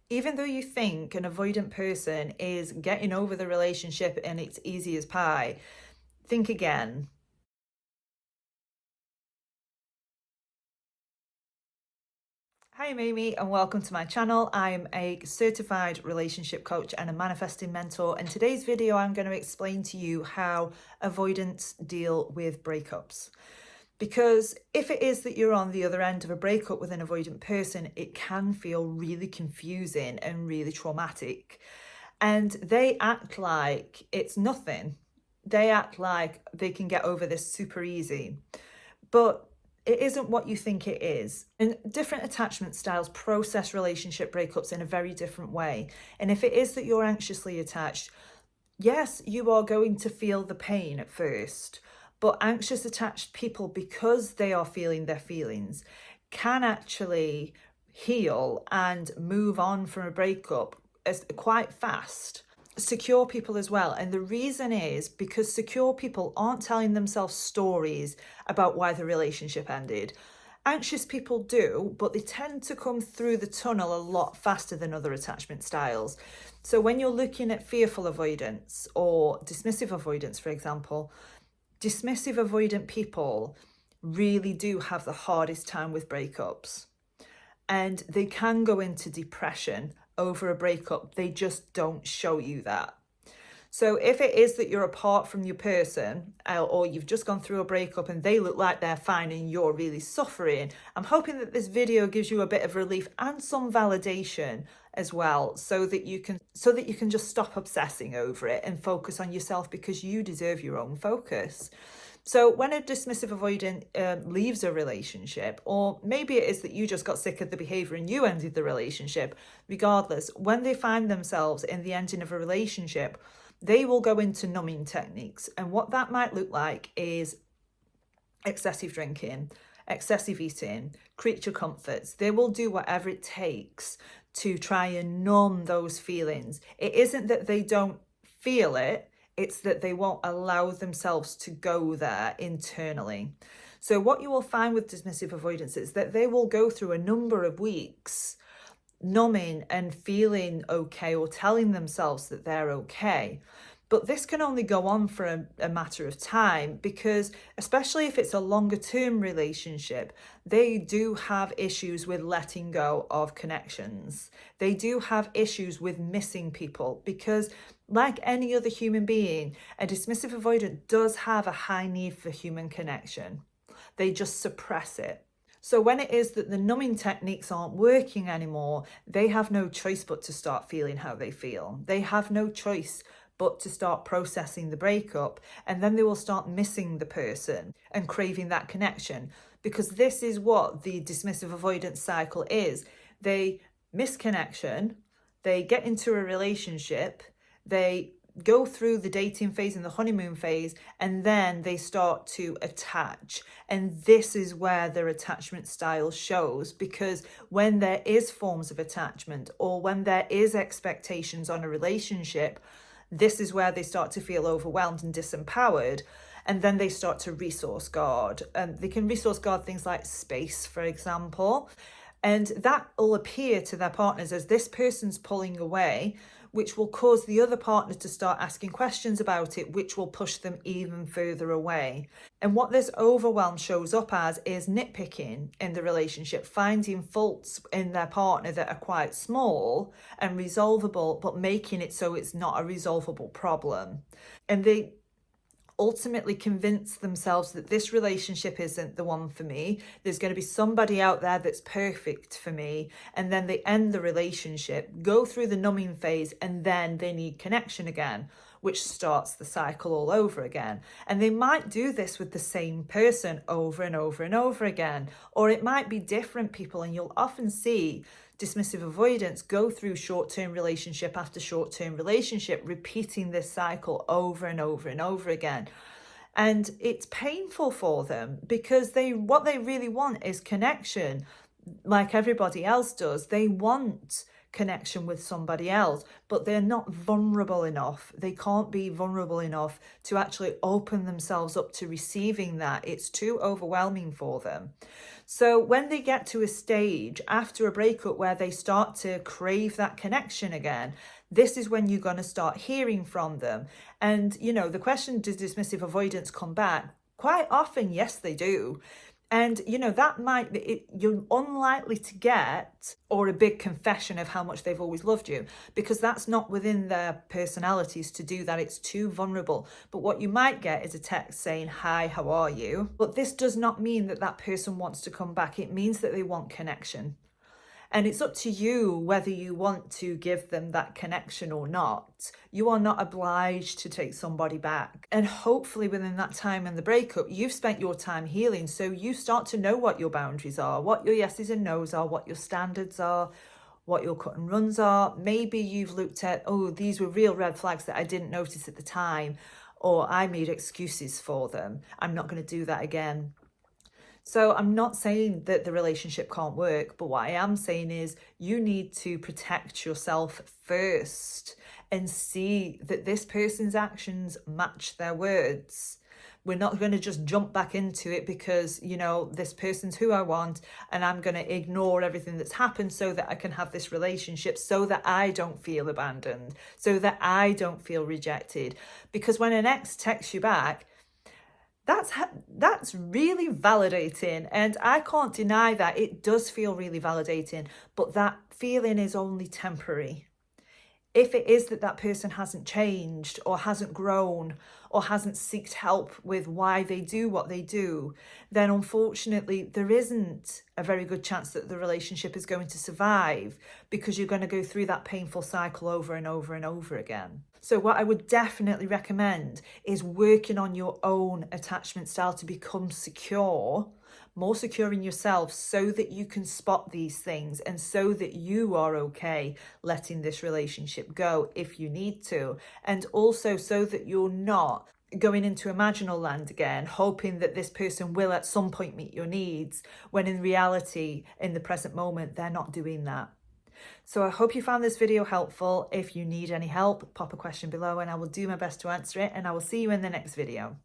Even though you think an avoidant person is getting over the relationship and it's easy as pie, think again. Hi, I'm Amy, and welcome to my channel. I'm a certified relationship coach and a manifesting mentor. In today's video, I'm going to explain to you how avoidants deal with breakups. Because if it is that you're on the other end of a breakup with an avoidant person, it can feel really confusing and really traumatic. And they act like it's nothing. They act like they can get over this super easy. But it isn't what you think it is. And different attachment styles process relationship breakups in a very different way. And if it is that you're anxiously attached, yes, you are going to feel the pain at first. But anxious attached people, because they are feeling their feelings, can actually heal and move on from a breakup quite fast. Secure people as well. And the reason is because secure people aren't telling themselves stories about why the relationship ended. Anxious people do, but they tend to come through the tunnel a lot faster than other attachment styles. So when you're looking at fearful avoidance or dismissive avoidance, for example, dismissive avoidant people really do have the hardest time with breakups. And they can go into depression over a breakup. They just don't show you that. So if it is that you're apart from your person or you've just gone through a breakup and they look like they're fine and you're really suffering, I'm hoping that this video gives you a bit of relief and some validation as well, so that you can just stop obsessing over it and focus on yourself, because you deserve your own focus. So when a dismissive avoidant leaves a relationship, or maybe it is that you just got sick of the behavior and you ended the relationship, regardless, when they find themselves in the ending of a relationship, they will go into numbing techniques. And what that might look like is excessive drinking, excessive eating, creature comforts. They will do whatever it takes to try and numb those feelings. It isn't that they don't feel it, it's that they won't allow themselves to go there internally. So what you will find with dismissive avoidance is that they will go through a number of weeks numbing and feeling okay, or telling themselves that they're okay. But this can only go on for a matter of time, because especially if it's a longer term relationship, they do have issues with letting go of connections. They do have issues with missing people, because like any other human being, a dismissive avoidant does have a high need for human connection. They just suppress it. So when it is that the numbing techniques aren't working anymore, they have no choice but to start feeling how they feel. They have no choice but to start processing the breakup, and then they will start missing the person and craving that connection, because this is what the dismissive avoidance cycle is. They miss connection, they get into a relationship, they go through the dating phase and the honeymoon phase, and then they start to attach. And this is where their attachment style shows, because when there is forms of attachment, or when there is expectations on a relationship, this is where they start to feel overwhelmed and disempowered. And then they start to resource guard. They can resource guard things like space, for example. And that will appear to their partners as this person's pulling away, which will cause the other partner to start asking questions about it, which will push them even further away. And what this overwhelm shows up as is nitpicking in the relationship, finding faults in their partner that are quite small and resolvable, but making it so it's not a resolvable problem. And they ultimately convince themselves that this relationship isn't the one for me. There's going to be somebody out there that's perfect for me. And then they end the relationship, go through the numbing phase, and then they need connection again, which starts the cycle all over again. And they might do this with the same person over and over and over again, or it might be different people. And you'll often see dismissive avoidance go through short-term relationship after short-term relationship, repeating this cycle over and over and over again. And it's painful for them, because what they really want is connection, like everybody else does. They want connection with somebody else, but they're not vulnerable enough. They can't be vulnerable enough to actually open themselves up to receiving that. It's too overwhelming for them. So when they get to a stage after a breakup where they start to crave that connection again, this is when you're going to start hearing from them. And, the question, does dismissive avoidance come back? Quite often, yes, they do. And, that might be, you're unlikely to get, or a big confession of how much they've always loved you, because that's not within their personalities to do that. It's too vulnerable. But what you might get is a text saying, "Hi, how are you?" But this does not mean that that person wants to come back. It means that they want connection. And it's up to you whether you want to give them that connection or not. You are not obliged to take somebody back. And hopefully within that time in the breakup, you've spent your time healing. So you start to know what your boundaries are, what your yeses and nos are, what your standards are, what your cut and runs are. Maybe you've looked at, oh, these were real red flags that I didn't notice at the time, or I made excuses for them. I'm not going to do that again. So I'm not saying that the relationship can't work, but what I am saying is you need to protect yourself first and see that this person's actions match their words. We're not going to just jump back into it because, this person's who I want, and I'm going to ignore everything that's happened so that I can have this relationship, so that I don't feel abandoned, so that I don't feel rejected. Because when an ex texts you back, that's really validating, and I can't deny that it does feel really validating, but that feeling is only temporary. If it is that that person hasn't changed or hasn't grown or hasn't sought help with why they do what they do, then unfortunately there isn't a very good chance that the relationship is going to survive, because you're going to go through that painful cycle over and over and over again. So what I would definitely recommend is working on your own attachment style to become secure, more secure in yourself, so that you can spot these things and so that you are okay letting this relationship go if you need to. And also so that you're not going into imaginal land again, hoping that this person will at some point meet your needs, when in reality, in the present moment, they're not doing that. So I hope you found this video helpful. If you need any help, pop a question below and I will do my best to answer it, and I will see you in the next video.